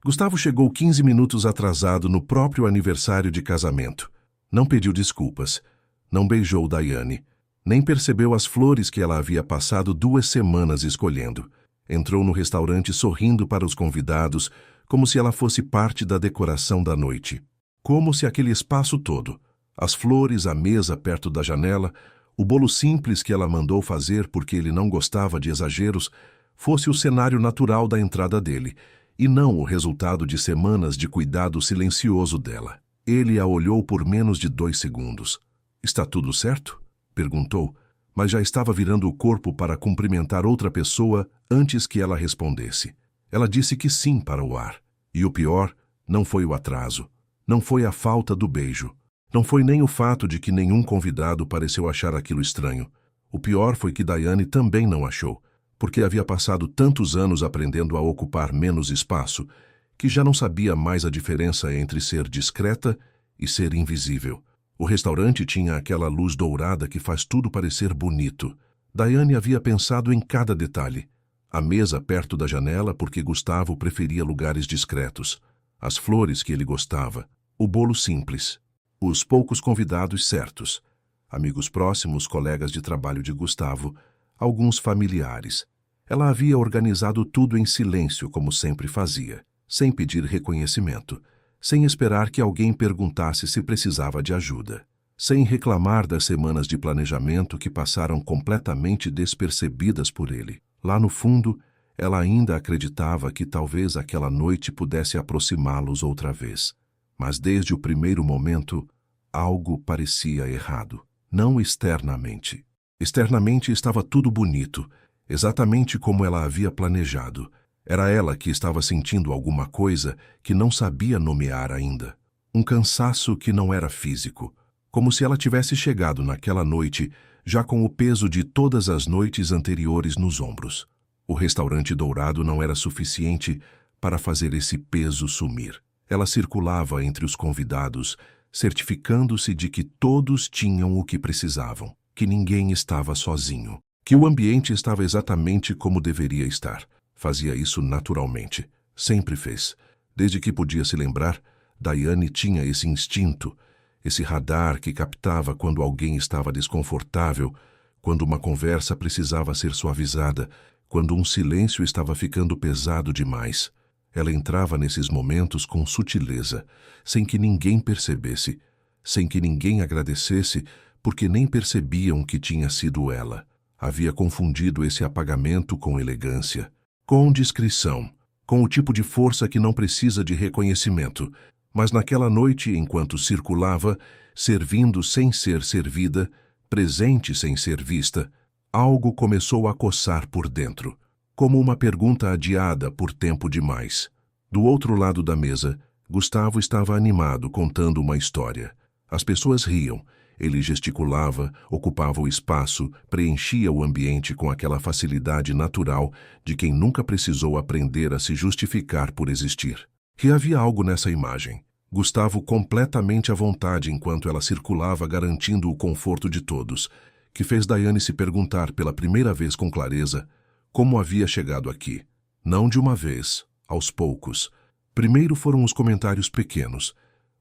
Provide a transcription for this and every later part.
Gustavo chegou 15 minutos atrasado no próprio aniversário de casamento. Não pediu desculpas. Não beijou Daiane. Nem percebeu as flores que ela havia passado 2 semanas escolhendo. Entrou no restaurante sorrindo para os convidados, como se ela fosse parte da decoração da noite. Como se aquele espaço todo, as flores, a mesa perto da janela, o bolo simples que ela mandou fazer porque ele não gostava de exageros, fosse o cenário natural da entrada dele, e não o resultado de semanas de cuidado silencioso dela. Ele a olhou por menos de 2 segundos. "Está tudo certo?" perguntou, mas já estava virando o corpo para cumprimentar outra pessoa antes que ela respondesse. Ela disse que sim para o ar. E o pior não foi o atraso. Não foi a falta do beijo. Não foi nem o fato de que nenhum convidado pareceu achar aquilo estranho. O pior foi que Daiane também não achou, porque havia passado tantos anos aprendendo a ocupar menos espaço, que já não sabia mais a diferença entre ser discreta e ser invisível. O restaurante tinha aquela luz dourada que faz tudo parecer bonito. Daiane havia pensado em cada detalhe. A mesa perto da janela porque Gustavo preferia lugares discretos. As flores que ele gostava. O bolo simples. Os poucos convidados certos. Amigos próximos, colegas de trabalho de Gustavo, alguns familiares. Ela havia organizado tudo em silêncio, como sempre fazia, sem pedir reconhecimento, sem esperar que alguém perguntasse se precisava de ajuda, sem reclamar das semanas de planejamento que passaram completamente despercebidas por ele. Lá no fundo, ela ainda acreditava que talvez aquela noite pudesse aproximá-los outra vez. Mas desde o primeiro momento, algo parecia errado. Não externamente. Externamente estava tudo bonito, exatamente como ela havia planejado. Era ela que estava sentindo alguma coisa que não sabia nomear ainda. Um cansaço que não era físico, como se ela tivesse chegado naquela noite já com o peso de todas as noites anteriores nos ombros. O restaurante dourado não era suficiente para fazer esse peso sumir. Ela circulava entre os convidados, certificando-se de que todos tinham o que precisavam, que ninguém estava sozinho, que o ambiente estava exatamente como deveria estar. Fazia isso naturalmente. Sempre fez. Desde que podia se lembrar, Daiane tinha esse instinto, esse radar que captava quando alguém estava desconfortável, quando uma conversa precisava ser suavizada, quando um silêncio estava ficando pesado demais. Ela entrava nesses momentos com sutileza, sem que ninguém percebesse, sem que ninguém agradecesse, porque nem percebiam que tinha sido ela. Havia confundido esse apagamento com elegância, com discrição, com o tipo de força que não precisa de reconhecimento. Mas naquela noite, enquanto circulava, servindo sem ser servida, presente sem ser vista, algo começou a coçar por dentro, como uma pergunta adiada por tempo demais. Do outro lado da mesa, Gustavo estava animado contando uma história. As pessoas riam. Ele gesticulava, ocupava o espaço, preenchia o ambiente com aquela facilidade natural de quem nunca precisou aprender a se justificar por existir. E havia algo nessa imagem. Gustavo completamente à vontade enquanto ela circulava garantindo o conforto de todos, que fez Daiane se perguntar pela primeira vez com clareza como havia chegado aqui. Não de uma vez, aos poucos. Primeiro foram os comentários pequenos.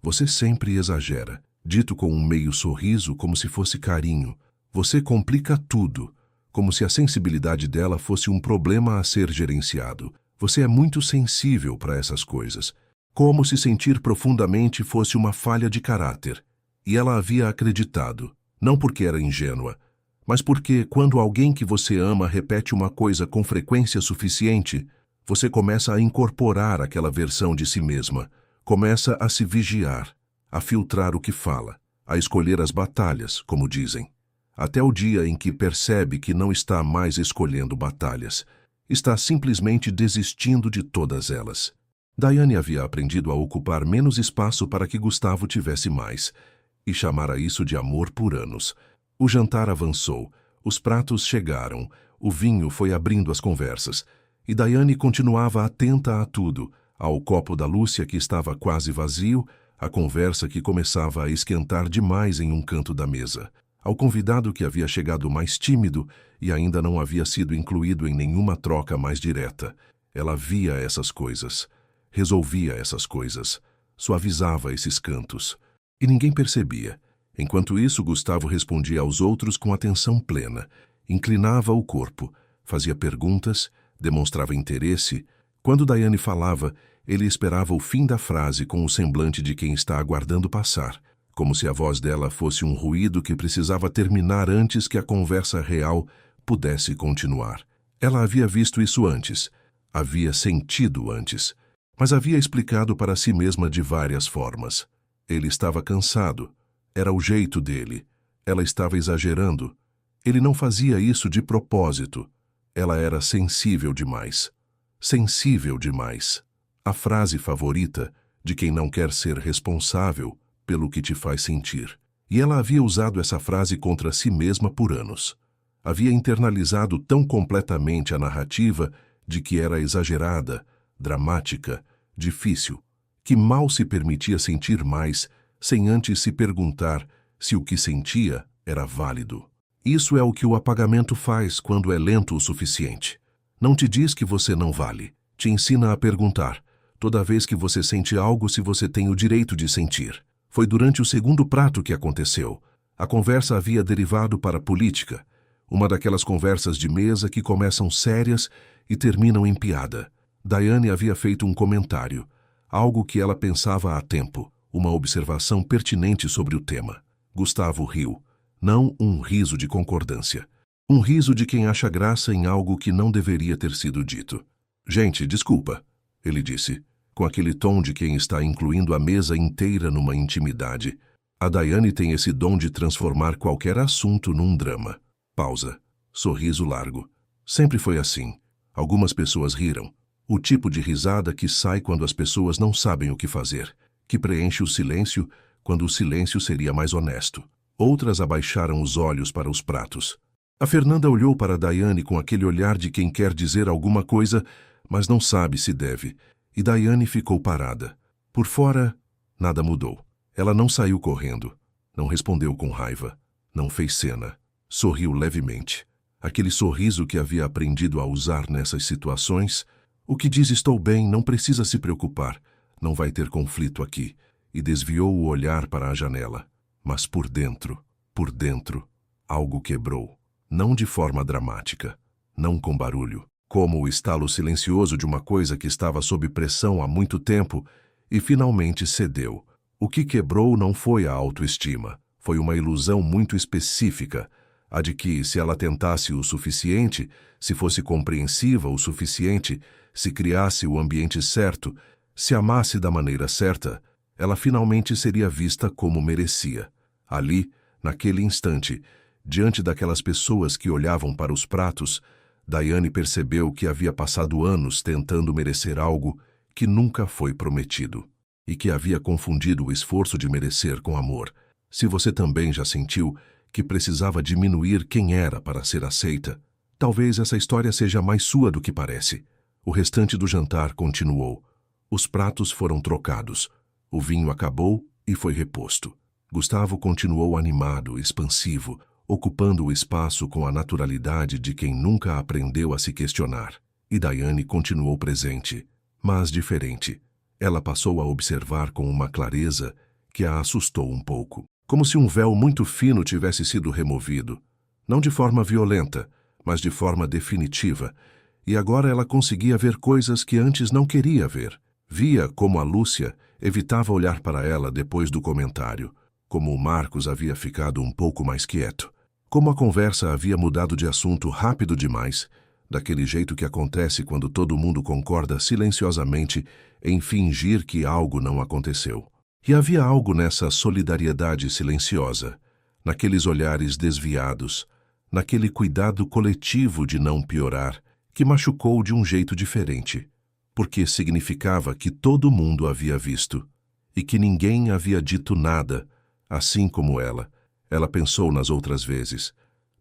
"Você sempre exagera", dito com um meio sorriso como se fosse carinho. "Você complica tudo", como se a sensibilidade dela fosse um problema a ser gerenciado. "Você é muito sensível para essas coisas", como se sentir profundamente fosse uma falha de caráter. E ela havia acreditado, não porque era ingênua, mas porque quando alguém que você ama repete uma coisa com frequência suficiente, você começa a incorporar aquela versão de si mesma, começa a se vigiar, a filtrar o que fala, a escolher as batalhas, como dizem. Até o dia em que percebe que não está mais escolhendo batalhas, está simplesmente desistindo de todas elas. Daiane havia aprendido a ocupar menos espaço para que Gustavo tivesse mais, e chamara isso de amor por anos. O jantar avançou, os pratos chegaram, o vinho foi abrindo as conversas, e Daiane continuava atenta a tudo, ao copo da Lúcia que estava quase vazio, à conversa que começava a esquentar demais em um canto da mesa, ao convidado que havia chegado mais tímido e ainda não havia sido incluído em nenhuma troca mais direta. Ela via essas coisas. resolvia essas coisas, suavizava esses cantos. E ninguém percebia. Enquanto isso, Gustavo respondia aos outros com atenção plena, inclinava o corpo, fazia perguntas, demonstrava interesse. Quando Daiane falava, ele esperava o fim da frase com o semblante de quem está aguardando passar, como se a voz dela fosse um ruído que precisava terminar antes que a conversa real pudesse continuar. Ela havia visto isso antes, havia sentido antes, mas havia explicado para si mesma de várias formas. Ele estava cansado, era o jeito dele, ela estava exagerando. Ele não fazia isso de propósito. Ela era sensível demais. Sensível demais. A frase favorita de quem não quer ser responsável pelo que te faz sentir. E ela havia usado essa frase contra si mesma por anos. Havia internalizado tão completamente a narrativa de que era exagerada, dramática, difícil, que mal se permitia sentir mais sem antes se perguntar se o que sentia era válido. Isso é o que o apagamento faz quando é lento o suficiente. Não te diz que você não vale, te ensina a perguntar, toda vez que você sente algo, se você tem o direito de sentir. Foi durante o segundo prato que aconteceu. A conversa havia derivado para a política, uma daquelas conversas de mesa que começam sérias e terminam em piada. Daiane havia feito um comentário, algo que ela pensava há tempo, uma observação pertinente sobre o tema. Gustavo riu, não um riso de concordância. Um riso de quem acha graça em algo que não deveria ter sido dito. Gente, desculpa, ele disse, com aquele tom de quem está incluindo a mesa inteira numa intimidade. A Daiane tem esse dom de transformar qualquer assunto num drama. Pausa. Sorriso largo. Sempre foi assim. Algumas pessoas riram. O tipo de risada que sai quando as pessoas não sabem o que fazer, que preenche o silêncio quando o silêncio seria mais honesto. Outras abaixaram os olhos para os pratos. A Fernanda olhou para a Daiane com aquele olhar de quem quer dizer alguma coisa, mas não sabe se deve. E Daiane ficou parada. Por fora, nada mudou. Ela não saiu correndo, não respondeu com raiva, não fez cena. Sorriu levemente. Aquele sorriso que havia aprendido a usar nessas situações. O que diz estou bem, não precisa se preocupar, não vai ter conflito aqui. E desviou o olhar para a janela. Mas por dentro, algo quebrou. Não de forma dramática, não com barulho. Como o estalo silencioso de uma coisa que estava sob pressão há muito tempo e finalmente cedeu. O que quebrou não foi a autoestima, foi uma ilusão muito específica, a de que, se ela tentasse o suficiente, se fosse compreensiva o suficiente, se criasse o ambiente certo, se amasse da maneira certa, ela finalmente seria vista como merecia. Ali, naquele instante, diante daquelas pessoas que olhavam para os pratos, Daiane percebeu que havia passado anos tentando merecer algo que nunca foi prometido e que havia confundido o esforço de merecer com amor. Se você também já sentiu que precisava diminuir quem era para ser aceita, talvez essa história seja mais sua do que parece. O restante do jantar continuou. Os pratos foram trocados. O vinho acabou e foi reposto. Gustavo continuou animado, expansivo, ocupando o espaço com a naturalidade de quem nunca aprendeu a se questionar. E Daiane continuou presente, mas diferente. Ela passou a observar com uma clareza que a assustou um pouco, como se um véu muito fino tivesse sido removido, não de forma violenta, mas de forma definitiva, e agora ela conseguia ver coisas que antes não queria ver. Via como a Lúcia evitava olhar para ela depois do comentário, como o Marcos havia ficado um pouco mais quieto. Como a conversa havia mudado de assunto rápido demais, daquele jeito que acontece quando todo mundo concorda silenciosamente em fingir que algo não aconteceu. E havia algo nessa solidariedade silenciosa, naqueles olhares desviados, naquele cuidado coletivo de não piorar, que machucou de um jeito diferente, porque significava que todo mundo havia visto e que ninguém havia dito nada, assim como ela. Ela pensou nas outras vezes,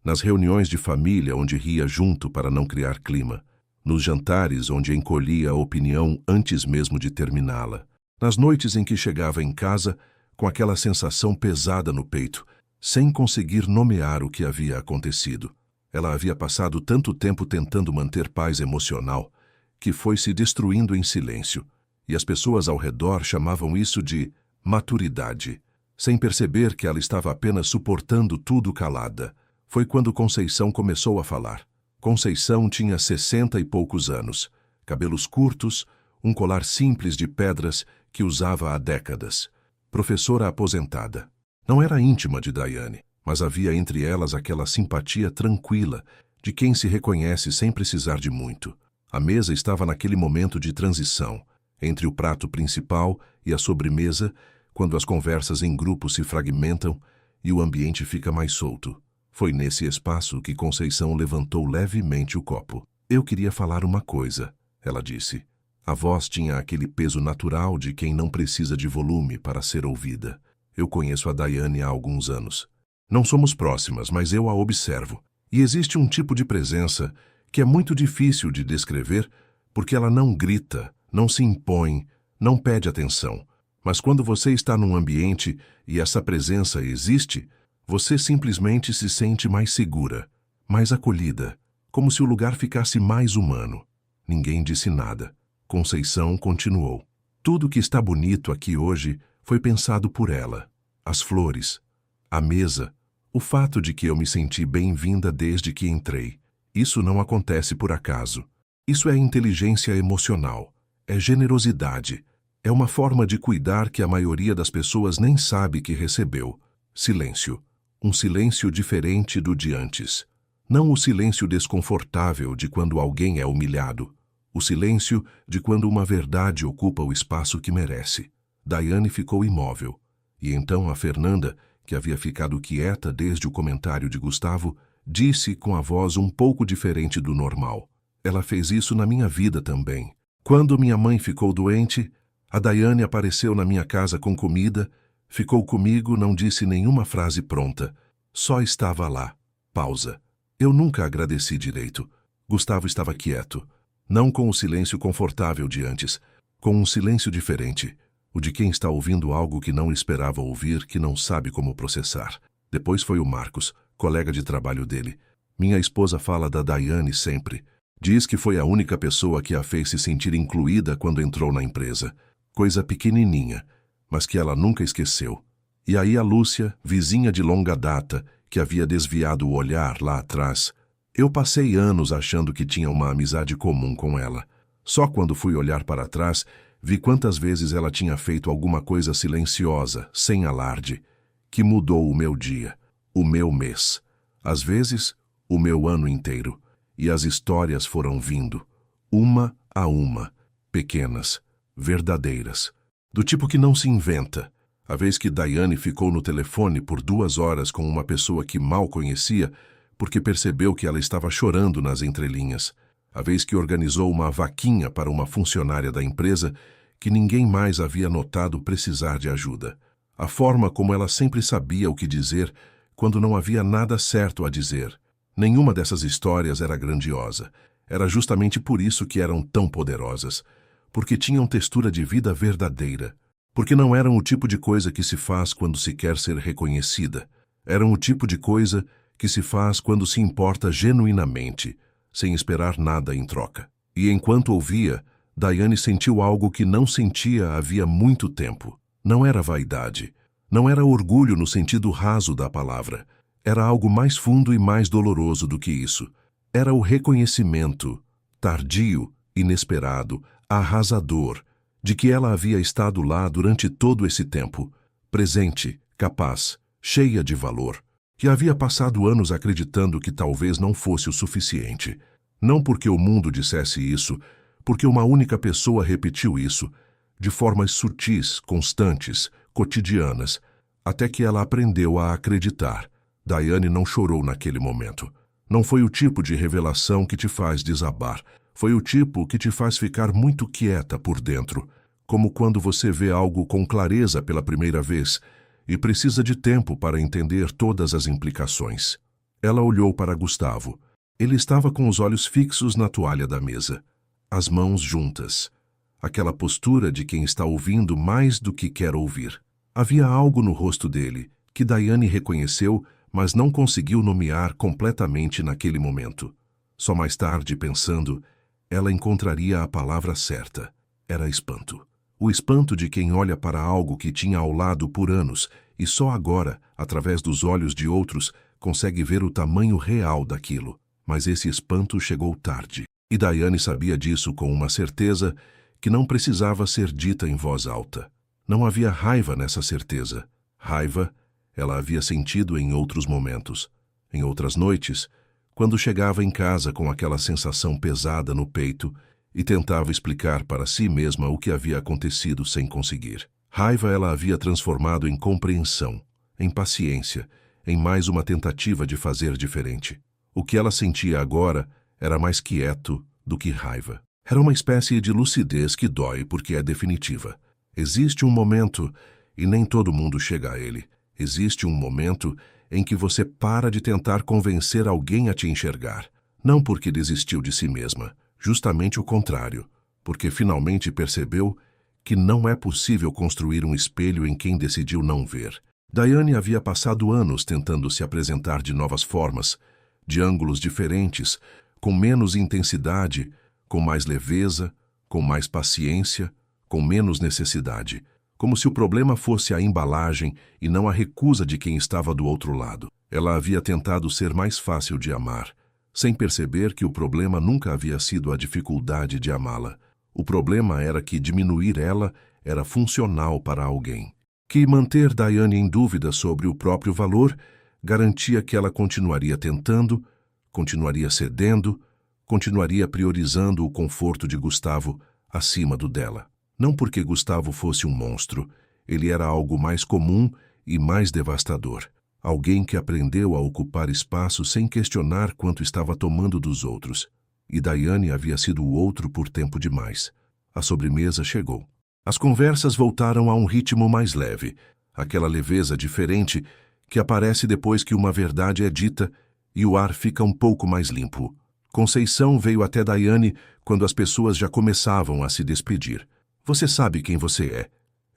nas reuniões de família onde ria junto para não criar clima, nos jantares onde encolhia a opinião antes mesmo de terminá-la, nas noites em que chegava em casa com aquela sensação pesada no peito, sem conseguir nomear o que havia acontecido. Ela havia passado tanto tempo tentando manter paz emocional que foi se destruindo em silêncio, e as pessoas ao redor chamavam isso de maturidade, sem perceber que ela estava apenas suportando tudo calada. Foi quando Conceição começou a falar. Conceição tinha 60 e poucos anos, cabelos curtos, um colar simples de pedras que usava há décadas. Professora aposentada. Não era íntima de Daiane, mas havia entre elas aquela simpatia tranquila de quem se reconhece sem precisar de muito. A mesa estava naquele momento de transição, entre o prato principal e a sobremesa, quando as conversas em grupo se fragmentam e o ambiente fica mais solto. Foi nesse espaço que Conceição levantou levemente o copo. Eu queria falar uma coisa, ela disse. A voz tinha aquele peso natural de quem não precisa de volume para ser ouvida. Eu conheço a Daiane há alguns anos. Não somos próximas, mas eu a observo. E existe um tipo de presença que é muito difícil de descrever porque ela não grita, não se impõe, não pede atenção. Mas quando você está num ambiente e essa presença existe, você simplesmente se sente mais segura, mais acolhida, como se o lugar ficasse mais humano. Ninguém disse nada. Conceição continuou. Tudo que está bonito aqui hoje foi pensado por ela. As flores, a mesa, o fato de que eu me senti bem-vinda desde que entrei. Isso não acontece por acaso. Isso é inteligência emocional, é generosidade, é uma forma de cuidar que a maioria das pessoas nem sabe que recebeu. Silêncio. Um silêncio diferente do de antes. Não o silêncio desconfortável de quando alguém é humilhado. O silêncio de quando uma verdade ocupa o espaço que merece. Daiane ficou imóvel. E então a Fernanda, que havia ficado quieta desde o comentário de Gustavo, disse com a voz um pouco diferente do normal. Ela fez isso na minha vida também. Quando minha mãe ficou doente, a Daiane apareceu na minha casa com comida, ficou comigo, não disse nenhuma frase pronta. Só estava lá. Pausa. Eu nunca agradeci direito. Gustavo estava quieto. Não com o silêncio confortável de antes, com um silêncio diferente. O de quem está ouvindo algo que não esperava ouvir, que não sabe como processar. Depois foi o Marcos, colega de trabalho dele. Minha esposa fala da Daiane sempre. Diz que foi a única pessoa que a fez se sentir incluída quando entrou na empresa. Coisa pequenininha, mas que ela nunca esqueceu. E aí a Lúcia, vizinha de longa data, que havia desviado o olhar lá atrás. Eu passei anos achando que tinha uma amizade comum com ela. Só quando fui olhar para trás, vi quantas vezes ela tinha feito alguma coisa silenciosa, sem alarde, que mudou o meu dia, o meu mês. Às vezes, o meu ano inteiro. E as histórias foram vindo, uma a uma, pequenas, verdadeiras, do tipo que não se inventa. A vez que Daiane ficou no telefone por 2 horas com uma pessoa que mal conhecia, porque percebeu que ela estava chorando nas entrelinhas. A vez que organizou uma vaquinha para uma funcionária da empresa que ninguém mais havia notado precisar de ajuda. A forma como ela sempre sabia o que dizer quando não havia nada certo a dizer. Nenhuma dessas histórias era grandiosa. Era justamente por isso que eram tão poderosas. Porque tinham textura de vida verdadeira. Porque não eram o tipo de coisa que se faz quando se quer ser reconhecida. Eram o tipo de coisa que se faz quando se importa genuinamente, sem esperar nada em troca. E enquanto ouvia, Daiane sentiu algo que não sentia havia muito tempo. Não era vaidade. Não era orgulho no sentido raso da palavra. Era algo mais fundo e mais doloroso do que isso. Era o reconhecimento, tardio, inesperado, arrasador, de que ela havia estado lá durante todo esse tempo, presente, capaz, cheia de valor, que havia passado anos acreditando que talvez não fosse o suficiente. Não porque o mundo dissesse isso, porque uma única pessoa repetiu isso, de formas sutis, constantes, cotidianas, até que ela aprendeu a acreditar. Daiane não chorou naquele momento. Não foi o tipo de revelação que te faz desabar. Foi o tipo que te faz ficar muito quieta por dentro, como quando você vê algo com clareza pela primeira vez e precisa de tempo para entender todas as implicações. Ela olhou para Gustavo. Ele estava com os olhos fixos na toalha da mesa, as mãos juntas. Aquela postura de quem está ouvindo mais do que quer ouvir. Havia algo no rosto dele que Daiane reconheceu, mas não conseguiu nomear completamente naquele momento. Só mais tarde, pensando, ela encontraria a palavra certa. Era espanto. O espanto de quem olha para algo que tinha ao lado por anos e só agora, através dos olhos de outros, consegue ver o tamanho real daquilo. Mas esse espanto chegou tarde. E Daiane sabia disso com uma certeza que não precisava ser dita em voz alta. Não havia raiva nessa certeza. Raiva ela havia sentido em outros momentos. Em outras noites, quando chegava em casa com aquela sensação pesada no peito e tentava explicar para si mesma o que havia acontecido sem conseguir. Raiva ela havia transformado em compreensão, em paciência, em mais uma tentativa de fazer diferente. O que ela sentia agora era mais quieto do que raiva. Era uma espécie de lucidez que dói porque é definitiva. Existe um momento, e nem todo mundo chega a ele, existe um momento em que você para de tentar convencer alguém a te enxergar. Não porque desistiu de si mesma, justamente o contrário, porque finalmente percebeu que não é possível construir um espelho em quem decidiu não ver. Daiane havia passado anos tentando se apresentar de novas formas, de ângulos diferentes, com menos intensidade, com mais leveza, com mais paciência, com menos necessidade, como se o problema fosse a embalagem e não a recusa de quem estava do outro lado. Ela havia tentado ser mais fácil de amar, sem perceber que o problema nunca havia sido a dificuldade de amá-la. O problema era que diminuir ela era funcional para alguém. Que manter Daiane em dúvida sobre o próprio valor garantia que ela continuaria tentando, continuaria cedendo, continuaria priorizando o conforto de Gustavo acima do dela. Não porque Gustavo fosse um monstro, ele era algo mais comum e mais devastador. Alguém que aprendeu a ocupar espaço sem questionar quanto estava tomando dos outros. E Daiane havia sido o outro por tempo demais. A sobremesa chegou. As conversas voltaram a um ritmo mais leve, aquela leveza diferente que aparece depois que uma verdade é dita e o ar fica um pouco mais limpo. Conceição veio até Daiane quando as pessoas já começavam a se despedir. Você sabe quem você é,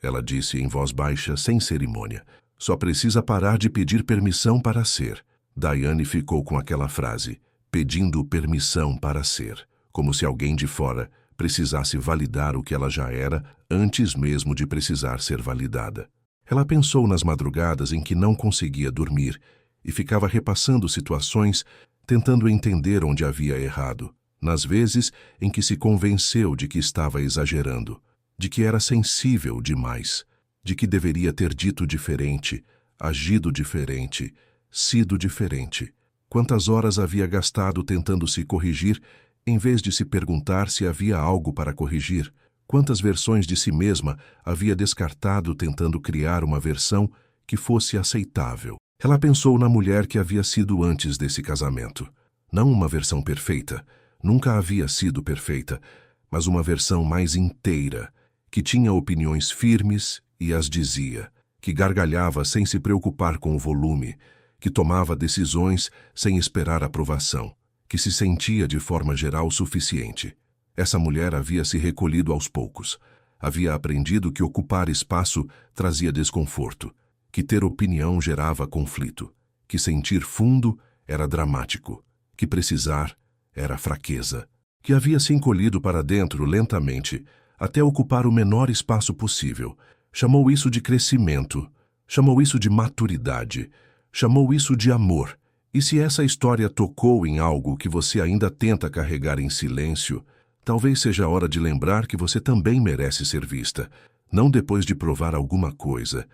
ela disse em voz baixa, sem cerimônia. Só precisa parar de pedir permissão para ser. Daiane ficou com aquela frase, pedindo permissão para ser, como se alguém de fora precisasse validar o que ela já era antes mesmo de precisar ser validada. Ela pensou nas madrugadas em que não conseguia dormir e ficava repassando situações, tentando entender onde havia errado, nas vezes em que se convenceu de que estava exagerando, de que era sensível demais, de que deveria ter dito diferente, agido diferente, sido diferente. Quantas horas havia gastado tentando se corrigir, em vez de se perguntar se havia algo para corrigir? Quantas versões de si mesma havia descartado tentando criar uma versão que fosse aceitável? Ela pensou na mulher que havia sido antes desse casamento. Não uma versão perfeita, nunca havia sido perfeita, mas uma versão mais inteira, que tinha opiniões firmes e as dizia, que gargalhava sem se preocupar com o volume, que tomava decisões sem esperar aprovação, que se sentia de forma geral suficiente. Essa mulher havia se recolhido aos poucos, havia aprendido que ocupar espaço trazia desconforto, que ter opinião gerava conflito, que sentir fundo era dramático, que precisar era fraqueza, que havia se encolhido para dentro lentamente, até ocupar o menor espaço possível. Chamou isso de crescimento, chamou isso de maturidade, chamou isso de amor. E se essa história tocou em algo que você ainda tenta carregar em silêncio, talvez seja a hora de lembrar que você também merece ser vista, não depois de provar alguma coisa,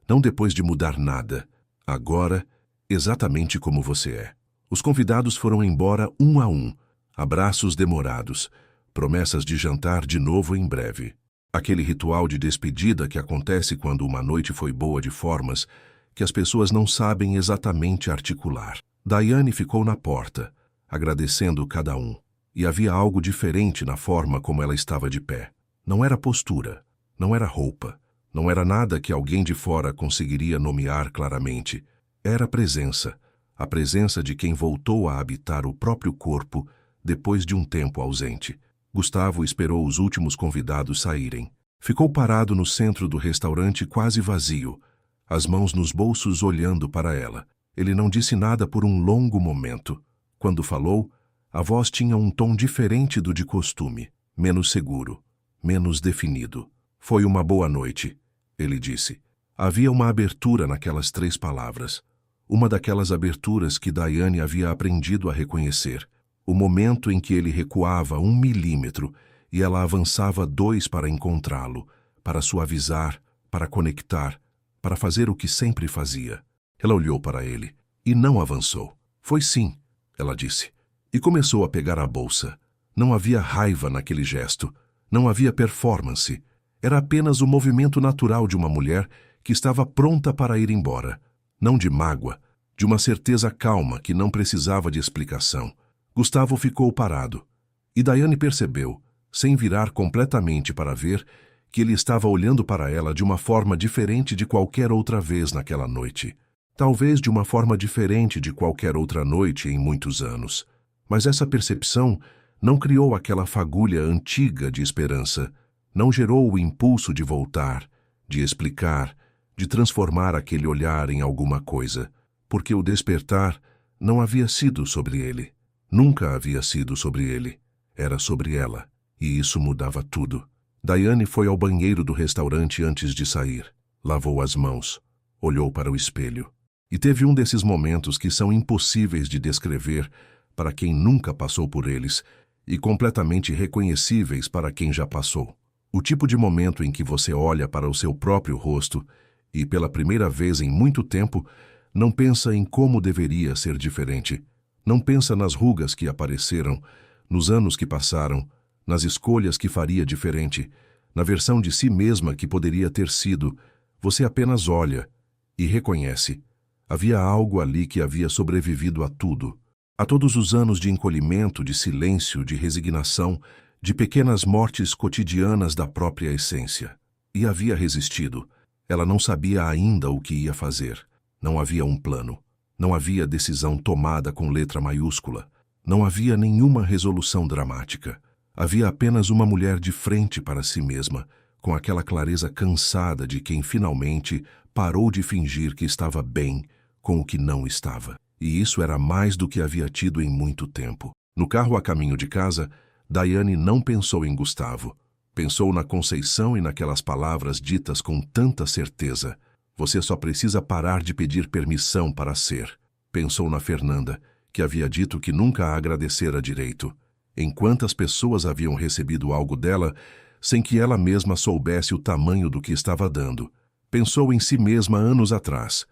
não depois de mudar nada, agora, exatamente como você é. Os convidados foram embora um a um, abraços demorados, promessas de jantar de novo em breve. Aquele ritual de despedida que acontece quando uma noite foi boa de formas que as pessoas não sabem exatamente articular. Daiane ficou na porta, agradecendo cada um. E havia algo diferente na forma como ela estava de pé. Não era postura, não era roupa, não era nada que alguém de fora conseguiria nomear claramente. Era a presença de quem voltou a habitar o próprio corpo depois de um tempo ausente. Gustavo esperou os últimos convidados saírem. Ficou parado no centro do restaurante quase vazio, as mãos nos bolsos olhando para ela. Ele não disse nada por um longo momento. Quando falou, a voz tinha um tom diferente do de costume, menos seguro, menos definido. Foi uma boa noite, ele disse. Havia uma abertura naquelas 3 palavras. Uma daquelas aberturas que Diane havia aprendido a reconhecer. O momento em que ele recuava 1 milímetro e ela avançava 2 para encontrá-lo, para suavizar, para conectar, para fazer o que sempre fazia. Ela olhou para ele e não avançou. Foi sim, ela disse. E começou a pegar a bolsa. Não havia raiva naquele gesto. Não havia performance. Era apenas o movimento natural de uma mulher que estava pronta para ir embora. Não de mágoa, de uma certeza calma que não precisava de explicação. Gustavo ficou parado. E Diane percebeu, sem virar completamente para ver, que ele estava olhando para ela de uma forma diferente de qualquer outra vez naquela noite. Talvez de uma forma diferente de qualquer outra noite em muitos anos. Mas essa percepção não criou aquela fagulha antiga de esperança. Não gerou o impulso de voltar, de explicar, de transformar aquele olhar em alguma coisa. Porque o despertar não havia sido sobre ele. Nunca havia sido sobre ele. Era sobre ela. E isso mudava tudo. Diane foi ao banheiro do restaurante antes de sair. Lavou as mãos. Olhou para o espelho. E teve um desses momentos que são impossíveis de descrever para quem nunca passou por eles e completamente reconhecíveis para quem já passou. O tipo de momento em que você olha para o seu próprio rosto e, pela primeira vez em muito tempo, não pensa em como deveria ser diferente. Não pensa nas rugas que apareceram, nos anos que passaram, nas escolhas que faria diferente, na versão de si mesma que poderia ter sido. Você apenas olha e reconhece. Havia algo ali que havia sobrevivido a tudo. A todos os anos de encolhimento, de silêncio, de resignação, de pequenas mortes cotidianas da própria essência. E havia resistido. Ela não sabia ainda o que ia fazer. Não havia um plano. Não havia decisão tomada com letra maiúscula. Não havia nenhuma resolução dramática. Havia apenas uma mulher de frente para si mesma, com aquela clareza cansada de quem finalmente parou de fingir que estava bem com o que não estava. E isso era mais do que havia tido em muito tempo. No carro a caminho de casa, Diane não pensou em Gustavo. Pensou na Conceição e naquelas palavras ditas com tanta certeza. Você só precisa parar de pedir permissão para ser. Pensou na Fernanda, que havia dito que nunca a agradecera direito. Em quantas pessoas haviam recebido algo dela sem que ela mesma soubesse o tamanho do que estava dando. Pensou em si mesma anos atrás,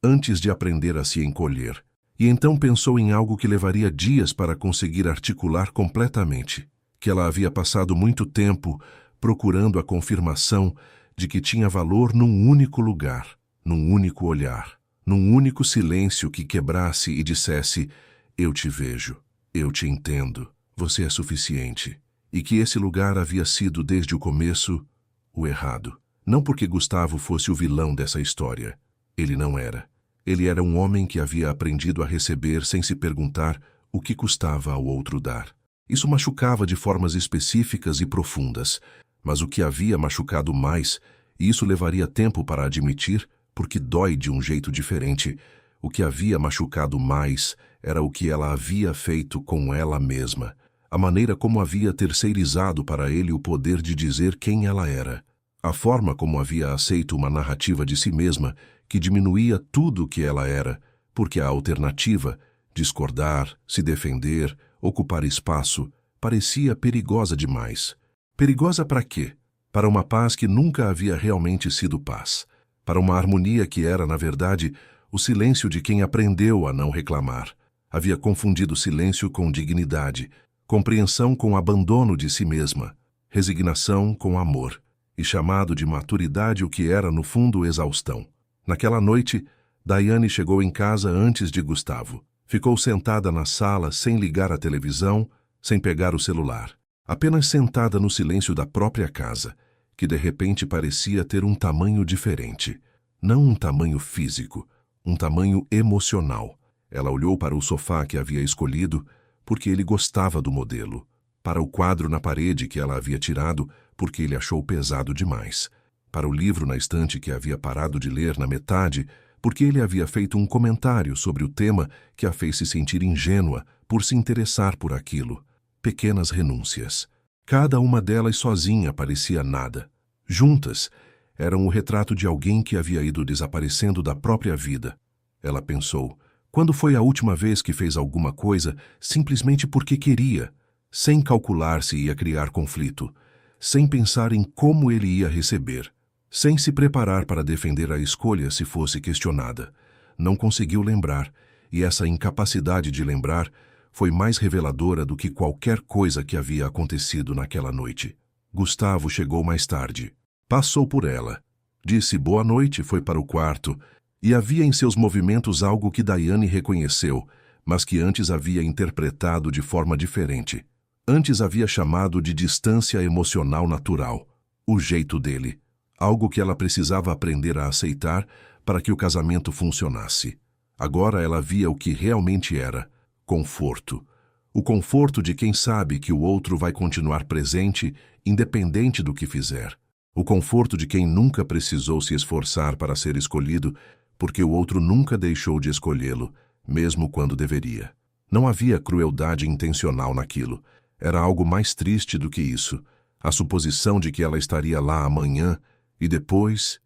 antes de aprender a se encolher. E então pensou em algo que levaria dias para conseguir articular completamente. Que ela havia passado muito tempo procurando a confirmação de que tinha valor num único lugar, num único olhar, num único silêncio que quebrasse e dissesse: eu te vejo, eu te entendo, você é suficiente. E que esse lugar havia sido desde o começo o errado. Não porque Gustavo fosse o vilão dessa história. Ele não era. Ele era um homem que havia aprendido a receber sem se perguntar o que custava ao outro dar. Isso machucava de formas específicas e profundas, mas o que havia machucado mais, e isso levaria tempo para admitir, porque dói de um jeito diferente, o que havia machucado mais era o que ela havia feito com ela mesma, a maneira como havia terceirizado para ele o poder de dizer quem ela era, a forma como havia aceito uma narrativa de si mesma que diminuía tudo o que ela era, porque a alternativa, discordar, se defender, ocupar espaço, parecia perigosa demais. Perigosa para quê? Para uma paz que nunca havia realmente sido paz. Para uma harmonia que era, na verdade, o silêncio de quem aprendeu a não reclamar. Havia confundido silêncio com dignidade, compreensão com abandono de si mesma, resignação com amor, e chamado de maturidade o que era, no fundo, exaustão. Naquela noite, Diane chegou em casa antes de Gustavo. Ficou sentada na sala sem ligar a televisão, sem pegar o celular. Apenas sentada no silêncio da própria casa, que de repente parecia ter um tamanho diferente. Não um tamanho físico, um tamanho emocional. Ela olhou para o sofá que havia escolhido, porque ele gostava do modelo. Para o quadro na parede que ela havia tirado, porque ele achou pesado demais. Para o livro na estante que havia parado de ler na metade, porque ele havia feito um comentário sobre o tema que a fez se sentir ingênua por se interessar por aquilo. Pequenas renúncias. Cada uma delas sozinha parecia nada. Juntas, eram o retrato de alguém que havia ido desaparecendo da própria vida. Ela pensou, quando foi a última vez que fez alguma coisa simplesmente porque queria, sem calcular se ia criar conflito, sem pensar em como ele ia receber, sem se preparar para defender a escolha se fosse questionada? Não conseguiu lembrar, e essa incapacidade de lembrar foi mais reveladora do que qualquer coisa que havia acontecido naquela noite. Gustavo chegou mais tarde. Passou por ela. Disse boa noite, foi para o quarto, e havia em seus movimentos algo que Daiane reconheceu, mas que antes havia interpretado de forma diferente. Antes havia chamado de distância emocional natural, o jeito dele, algo que ela precisava aprender a aceitar para que o casamento funcionasse. Agora ela via o que realmente era: conforto. O conforto de quem sabe que o outro vai continuar presente, independente do que fizer. O conforto de quem nunca precisou se esforçar para ser escolhido, porque o outro nunca deixou de escolhê-lo, mesmo quando deveria. Não havia crueldade intencional naquilo. Era algo mais triste do que isso. A suposição de que ela estaria lá amanhã, e depois,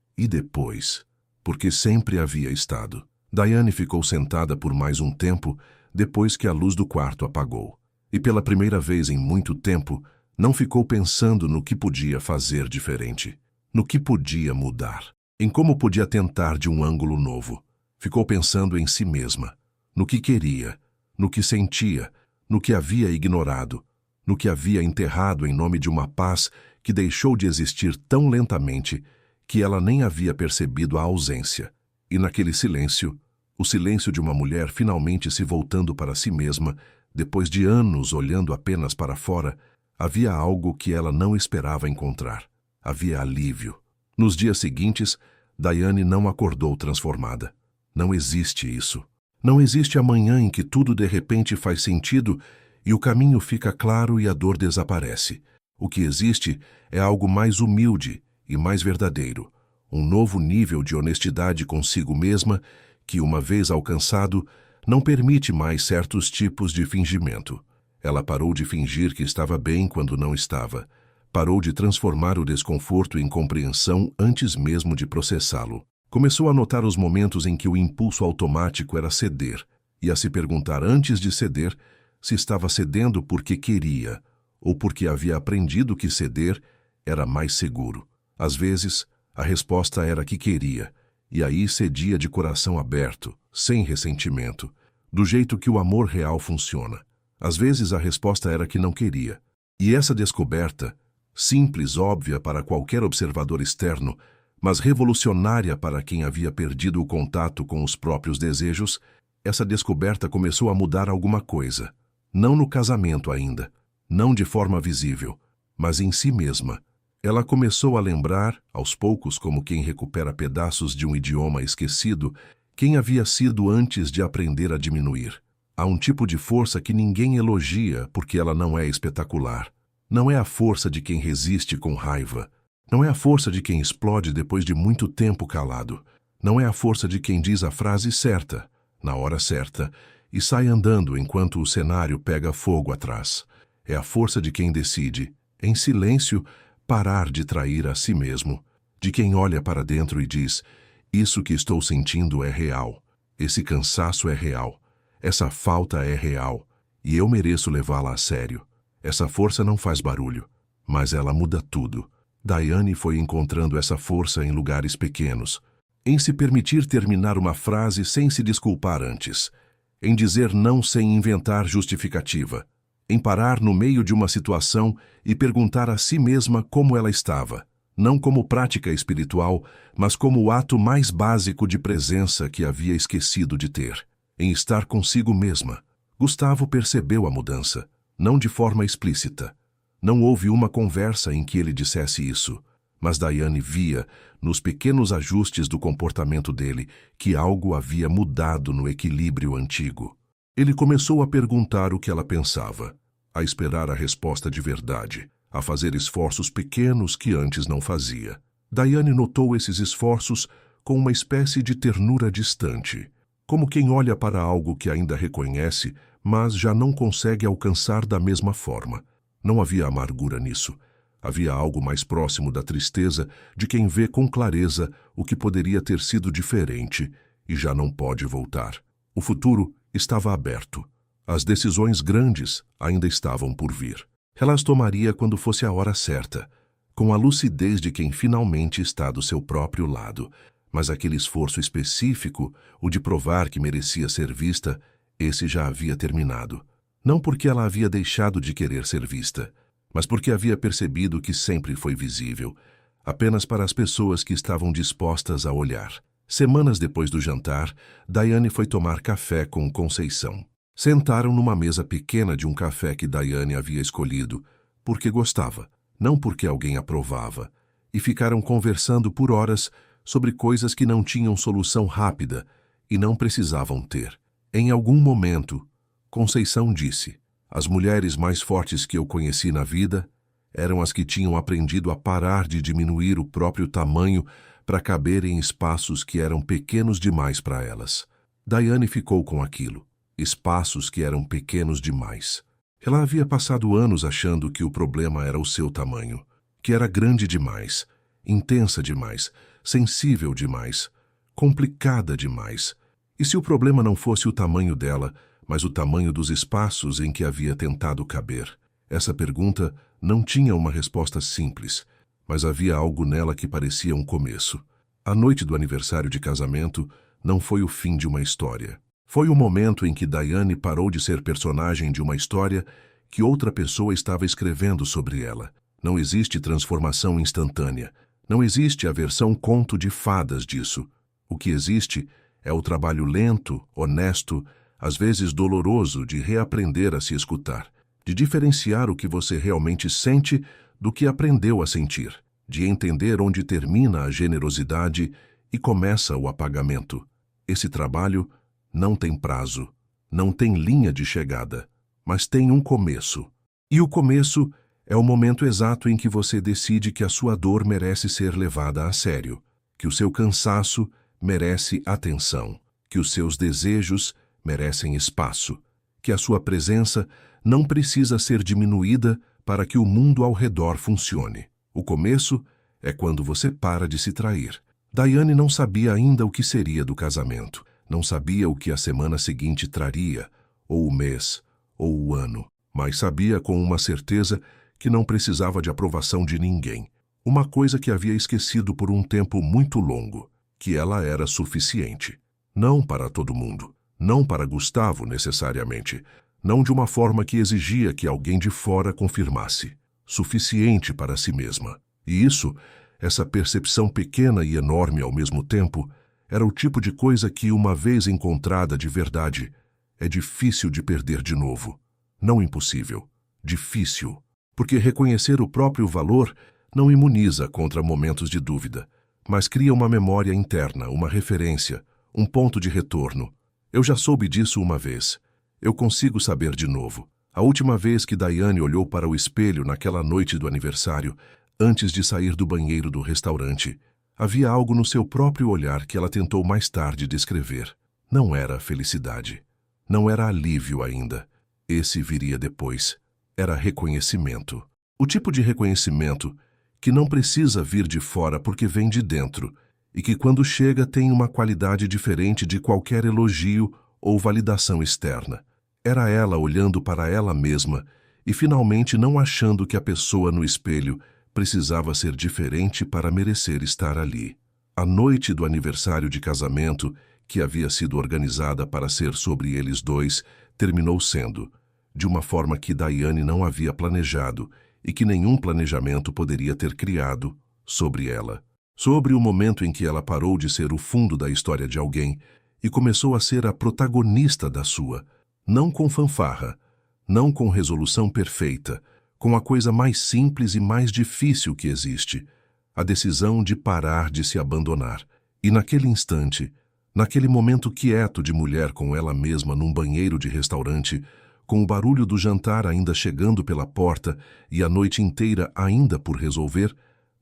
porque sempre havia estado. Daiane ficou sentada por mais um tempo, depois que a luz do quarto apagou. E pela primeira vez em muito tempo, não ficou pensando no que podia fazer diferente, no que podia mudar, em como podia tentar de um ângulo novo. Ficou pensando em si mesma, no que queria, no que sentia, no que havia ignorado, no que havia enterrado em nome de uma paz que deixou de existir tão lentamente que ela nem havia percebido a ausência. E naquele silêncio, o silêncio de uma mulher finalmente se voltando para si mesma, depois de anos olhando apenas para fora, havia algo que ela não esperava encontrar. Havia alívio. Nos dias seguintes, Daiane não acordou transformada. Não existe isso. Não existe amanhã em que tudo de repente faz sentido e o caminho fica claro e a dor desaparece. O que existe é algo mais humilde e mais verdadeiro, um novo nível de honestidade consigo mesma que, uma vez alcançado, não permite mais certos tipos de fingimento. Ela parou de fingir que estava bem quando não estava. Parou de transformar o desconforto em compreensão antes mesmo de processá-lo. Começou a notar os momentos em que o impulso automático era ceder, e a se perguntar antes de ceder se estava cedendo porque queria, ou porque havia aprendido que ceder era mais seguro. Às vezes, a resposta era que queria, e aí cedia de coração aberto, sem ressentimento, do jeito que o amor real funciona. Às vezes a resposta era que não queria. E essa descoberta, simples, óbvia para qualquer observador externo, mas revolucionária para quem havia perdido o contato com os próprios desejos, essa descoberta começou a mudar alguma coisa. Não no casamento ainda, não de forma visível, mas em si mesma. Ela começou a lembrar, aos poucos, como quem recupera pedaços de um idioma esquecido, quem havia sido antes de aprender a diminuir. Há um tipo de força que ninguém elogia porque ela não é espetacular. Não é a força de quem resiste com raiva. Não é a força de quem explode depois de muito tempo calado. Não é a força de quem diz a frase certa, na hora certa, e sai andando enquanto o cenário pega fogo atrás. É a força de quem decide, em silêncio, parar de trair a si mesmo, de quem olha para dentro e diz: isso que estou sentindo é real, esse cansaço é real, essa falta é real, e eu mereço levá-la a sério. Essa força não faz barulho, mas ela muda tudo. Daiane foi encontrando essa força em lugares pequenos, em se permitir terminar uma frase sem se desculpar antes, em dizer não sem inventar justificativa, em parar no meio de uma situação e perguntar a si mesma como ela estava, não como prática espiritual, mas como o ato mais básico de presença que havia esquecido de ter, em estar consigo mesma. Gustavo percebeu a mudança, não de forma explícita. Não houve uma conversa em que ele dissesse isso, mas Daiane via, nos pequenos ajustes do comportamento dele, que algo havia mudado no equilíbrio antigo. Ele começou a perguntar o que ela pensava, a esperar a resposta de verdade, a fazer esforços pequenos que antes não fazia. Daiane notou esses esforços com uma espécie de ternura distante, como quem olha para algo que ainda reconhece, mas já não consegue alcançar da mesma forma. Não havia amargura nisso, Havia algo mais próximo da tristeza de quem vê com clareza o que poderia ter sido diferente e já não pode voltar. O futuro estava aberto. As decisões grandes ainda estavam por vir. Ela as tomaria quando fosse a hora certa, com a lucidez de quem finalmente está do seu próprio lado. Mas aquele esforço específico, o de provar que merecia ser vista, esse já havia terminado. Não porque ela havia deixado de querer ser vista, mas porque havia percebido que sempre foi visível, apenas para as pessoas que estavam dispostas a olhar. Semanas depois do jantar, Daiane foi tomar café com Conceição. Sentaram numa mesa pequena de um café que Daiane havia escolhido, porque gostava, não porque alguém aprovava, e ficaram conversando por horas sobre coisas que não tinham solução rápida e não precisavam ter. Em algum momento, Conceição disse: "As mulheres mais fortes que eu conheci na vida eram as que tinham aprendido a parar de diminuir o próprio tamanho para caber em espaços que eram pequenos demais para elas." Daiane ficou com aquilo. Espaços que eram pequenos demais. Ela havia passado anos achando que o problema era o seu tamanho, que era grande demais, intensa demais, sensível demais, complicada demais. E se o problema não fosse o tamanho dela, mas o tamanho dos espaços em que havia tentado caber? Essa pergunta não tinha uma resposta simples, mas havia algo nela que parecia um começo. A noite do aniversário de casamento não foi o fim de uma história. Foi o momento em que Daiane parou de ser personagem de uma história que outra pessoa estava escrevendo sobre ela. Não existe transformação instantânea. Não existe a versão conto de fadas disso. O que existe é o trabalho lento, honesto, às vezes doloroso, de reaprender a se escutar, de diferenciar o que você realmente sente do que aprendeu a sentir, de entender onde termina a generosidade e começa o apagamento. Esse trabalho não tem prazo, não tem linha de chegada, mas tem um começo. E o começo é o momento exato em que você decide que a sua dor merece ser levada a sério, que o seu cansaço merece atenção, que os seus desejos merecem espaço, que a sua presença não precisa ser diminuída para que o mundo ao redor funcione. O começo é quando você para de se trair. Daiane não sabia ainda o que seria do casamento. Não sabia o que a semana seguinte traria, ou o mês, ou o ano, mas sabia com uma certeza que não precisava de aprovação de ninguém. Uma coisa que havia esquecido por um tempo muito longo, que ela era suficiente. Não para todo mundo, não para Gustavo necessariamente, não de uma forma que exigia que alguém de fora confirmasse. Suficiente para si mesma. E isso, essa percepção pequena e enorme ao mesmo tempo, era o tipo de coisa que, uma vez encontrada de verdade, é difícil de perder de novo. Não impossível, difícil. Porque reconhecer o próprio valor não imuniza contra momentos de dúvida, mas cria uma memória interna, uma referência, um ponto de retorno. Eu já soube disso uma vez. Eu consigo saber de novo. A última vez que Daiane olhou para o espelho naquela noite do aniversário, antes de sair do banheiro do restaurante, havia algo no seu próprio olhar que ela tentou mais tarde descrever. Não era felicidade. Não era alívio ainda. Esse viria depois. Era reconhecimento. O tipo de reconhecimento que não precisa vir de fora porque vem de dentro e que, quando chega, tem uma qualidade diferente de qualquer elogio ou validação externa. Era ela olhando para ela mesma e finalmente não achando que a pessoa no espelho precisava ser diferente para merecer estar ali. A noite do aniversário de casamento, que havia sido organizada para ser sobre eles dois, terminou sendo, de uma forma que Daiane não havia planejado e que nenhum planejamento poderia ter criado, sobre ela. Sobre o momento em que ela parou de ser o fundo da história de alguém e começou a ser a protagonista da sua, não com fanfarra, não com resolução perfeita, com a coisa mais simples e mais difícil que existe, a decisão de parar de se abandonar. E naquele instante, naquele momento quieto de mulher com ela mesma num banheiro de restaurante, com o barulho do jantar ainda chegando pela porta e a noite inteira ainda por resolver,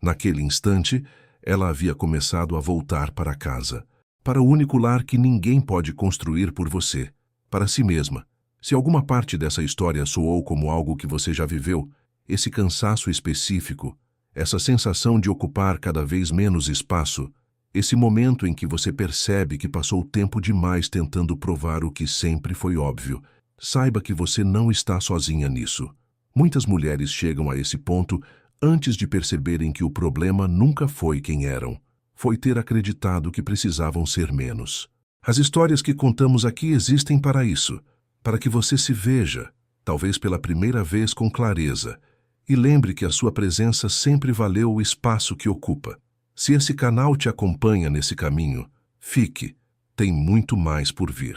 naquele instante, ela havia começado a voltar para casa, para o único lar que ninguém pode construir por você, para si mesma. Se alguma parte dessa história soou como algo que você já viveu, esse cansaço específico, essa sensação de ocupar cada vez menos espaço, esse momento em que você percebe que passou tempo demais tentando provar o que sempre foi óbvio, saiba que você não está sozinha nisso. Muitas mulheres chegam a esse ponto antes de perceberem que o problema nunca foi quem eram. Foi ter acreditado que precisavam ser menos. As histórias que contamos aqui existem para isso, para que você se veja, talvez pela primeira vez com clareza, e lembre que a sua presença sempre valeu o espaço que ocupa. Se esse canal te acompanha nesse caminho, fique, tem muito mais por vir.